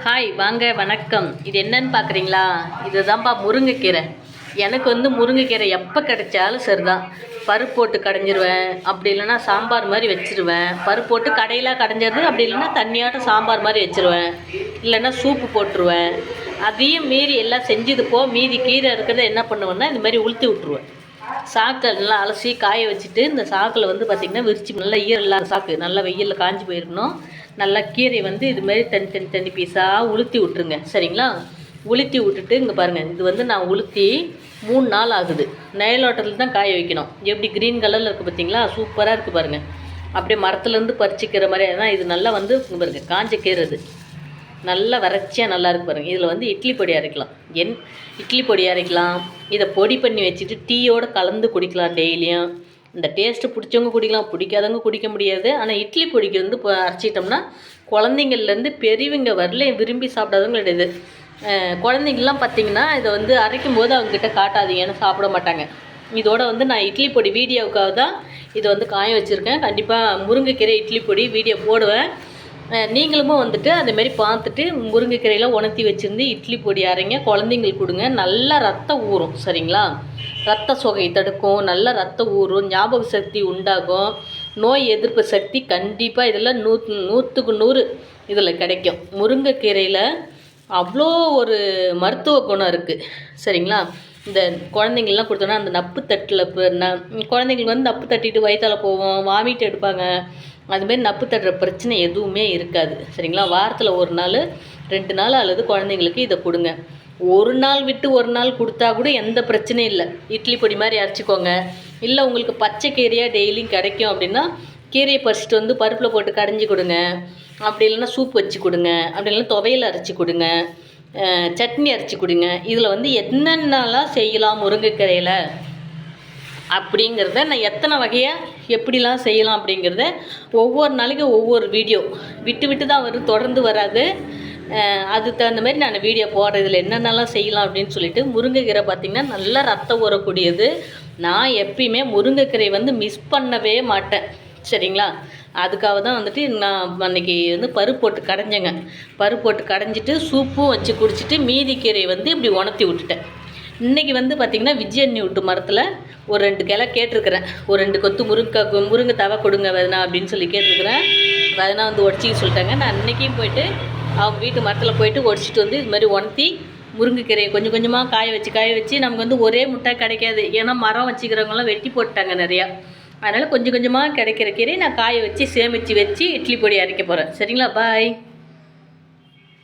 Hi வாங்க வணக்கம். இது என்னன்னு பார்க்குறீங்களா? இதுதான்ப்பா முருங்கைக்கீரை. எனக்கு முருங்கைக்கீரை எப்போ கிடைச்சாலும் சரிதான். பருப்பு போட்டு கடைஞ்சிருவேன், அப்படி இல்லைன்னா சாம்பார் மாதிரி வச்சுருவேன். பருப்பு போட்டு கடையில் கடைஞ்சிருது, அப்படி இல்லைன்னா தண்ணியாட்டம் சாம்பார் மாதிரி வச்சுருவேன், இல்லைன்னா சூப்பு போட்டுருவேன். அதையும் மீறி எல்லாம் செஞ்சது மீதி கீரை இருக்கிறத என்ன பண்ணுவேன்னா இந்த மாதிரி உளுத்தி விட்ருவேன். சாக்கை நல்லா அலசி காய வச்சுட்டு இந்த சாக்கில் பார்த்திங்கன்னா விரிச்சு நல்லா ஈரம் இல்லாத சாக்கு நல்லா வெயிலில் காஞ்சி போயிருக்கணும். நல்லா கீரை இதுமாரி தனி பீஸாக உளுத்தி விட்ருங்க, சரிங்களா? உளுத்தி விட்டுட்டு இங்கே பாருங்கள், இது நான் உளுத்தி 3 நாள் ஆகுது. நயலோட்டத்தில் தான் காய வைக்கணும். எப்படி க்ரீன் கலரில் இருக்குது பார்த்தீங்களா? சூப்பராக இருக்குது பாருங்கள். அப்படியே மரத்துலேருந்து பறிச்சிக்கிற மாதிரி தான் இது. நல்லா இங்கே பாருங்கள், காஞ்ச கீரை இது நல்லா வறட்சியாக நல்லா இருக்குது பாருங்கள். இதில் இட்லி பொடி அரைக்கலாம், இட்லி பொடி அரைக்கலாம். இதை பொடி பண்ணி வச்சுட்டு டீயோடு கலந்து குடிக்கலாம் டெய்லியும். இந்த டேஸ்ட்டு பிடிச்சவங்க குடிக்கலாம், பிடிக்காதவங்க குடிக்க முடியாது. ஆனால் இட்லி பொடிக்கு இப்போ அரைச்சிட்டோம்னா குழந்தைங்கள்லேருந்து பெரியவங்க வரல விரும்பி சாப்பிடாதவங்க கிடையாது. குழந்தைங்கள்லாம் பார்த்திங்கன்னா இதை அரைக்கும் போது அவங்கக்கிட்ட காட்டாதீங்கன்னு சாப்பிட மாட்டாங்க. இதோட நான் இட்லி பொடி வீடியோவுக்காக தான் இதை காய வச்சுருக்கேன். கண்டிப்பாக முருங்கைக்கீரை இட்லி பொடி வீடியோ போடுவேன். நீங்களும் அதேமாரி பார்த்துட்டு முருங்கைக்கீரையில் உணர்த்தி வச்சுருந்து இட்லி பொடி அரைங்க, குழந்தைங்களுக்கு கொடுங்க. நல்லா ரத்தம் ஊறும், சரிங்களா? ரத்த சோகை தடுக்கும், நல்லா ரத்தம் ஊறும், ஞாபக சக்தி உண்டாகும், நோய் எதிர்ப்பு சக்தி கண்டிப்பாக இதில் 100க்கு 100 இதில் கிடைக்கும். முருங்கைக்கீரையில் அவ்வளோ ஒரு மருத்துவ குணம் இருக்குது, சரிங்களா? இந்த குழந்தைங்கள்லாம் கொடுத்தோன்னா அந்த நப்பு தட்டில் குழந்தைங்களுக்கு நப்பு தட்டிட்டு வயிற்றால் போவோம், வாமிட்டு எடுப்பாங்க. அதுமாரி நப்பு தட்டுற பிரச்சனை எதுவுமே இருக்காது, சரிங்களா? வாரத்தில் 1 நாள் 2 நாள் அல்லது குழந்தைங்களுக்கு இதை கொடுங்க. 1 நாள் விட்டு 1 நாள் கொடுத்தா கூட எந்த பிரச்சனையும் இல்லை. இட்லி பொடி மாதிரி அரைச்சிக்கோங்க. இல்லை உங்களுக்கு பச்சை கீரையாக டெய்லியும் கிடைக்கும் அப்படின்னா கீரையை பறிச்சிட்டு பருப்பில் போட்டு கடைஞ்சி கொடுங்க. அப்படி இல்லைன்னா சூப் வச்சு கொடுங்க, அப்படி இல்லைன்னா துவையல் அரைச்சி கொடுங்க, சட்னி அரைச்சி கொடுங்க. இதில் என்னென்னலாம் செய்யலாம் முருங்கைக்கீரையில் அப்படிங்கிறத நான் எத்தனை வகையாக எப்படிலாம் செய்யலாம் அப்படிங்கிறத ஒவ்வொரு நாளைக்கும் ஒவ்வொரு வீடியோ விட்டு தான் வரும், தொடர்ந்து வராது. அதுக்கு தகுந்த மாதிரி நான் வீடியோ போடுறதில் என்னென்னலாம் செய்யலாம் அப்படின்னு சொல்லிட்டு. முருங்கைக்கீரை பார்த்திங்கன்னா நல்லா ரத்தம் ஊறக்கூடியது. நான் எப்பயுமே முருங்கைக்கீரை மிஸ் பண்ணவே மாட்டேன், சரிங்களா? அதுக்காக தான் நான் அன்றைக்கி பருப்பு போட்டு கடைஞ்சேங்க. பருப்பு போட்டு கடைஞ்சிட்டு சூப்பும் வச்சு குடிச்சிட்டு மீதி கீரையை இப்படி உணர்த்தி விட்டுட்டேன். இன்றைக்கி பார்த்திங்கன்னா விஜயண்ணி விட்டு மரத்தில் ஒரு 2 கிளை கேட்டிருக்கிறேன். ஒரு 2 கொத்து முருங்கை தவை கொடுங்க வேணா அப்படின்னு சொல்லி கேட்டிருக்கிறேன். வேணா உடச்சிக்க சொல்லிட்டாங்க. நான் இன்றைக்கும் போயிட்டு அவங்க வீட்டு மரத்தில் போயிட்டு உடச்சிட்டு இது மாதிரி உணர்த்தி முருங்கைக்கீரையை கொஞ்சம் கொஞ்சமாக காய வச்சு நமக்கு ஒரே முட்டை கிடைக்காது. ஏன்னா மரம் வச்சுக்கிறவங்களாம் வெட்டி போட்டாங்க நிறையா. அதனால் கொஞ்சம் கொஞ்சமாக கிடைக்கிற கீரையை நான் காய வச்சு சேமித்து வச்சு இட்லி பொடி அரைக்க போகிறேன், சரிங்களா? பாய்.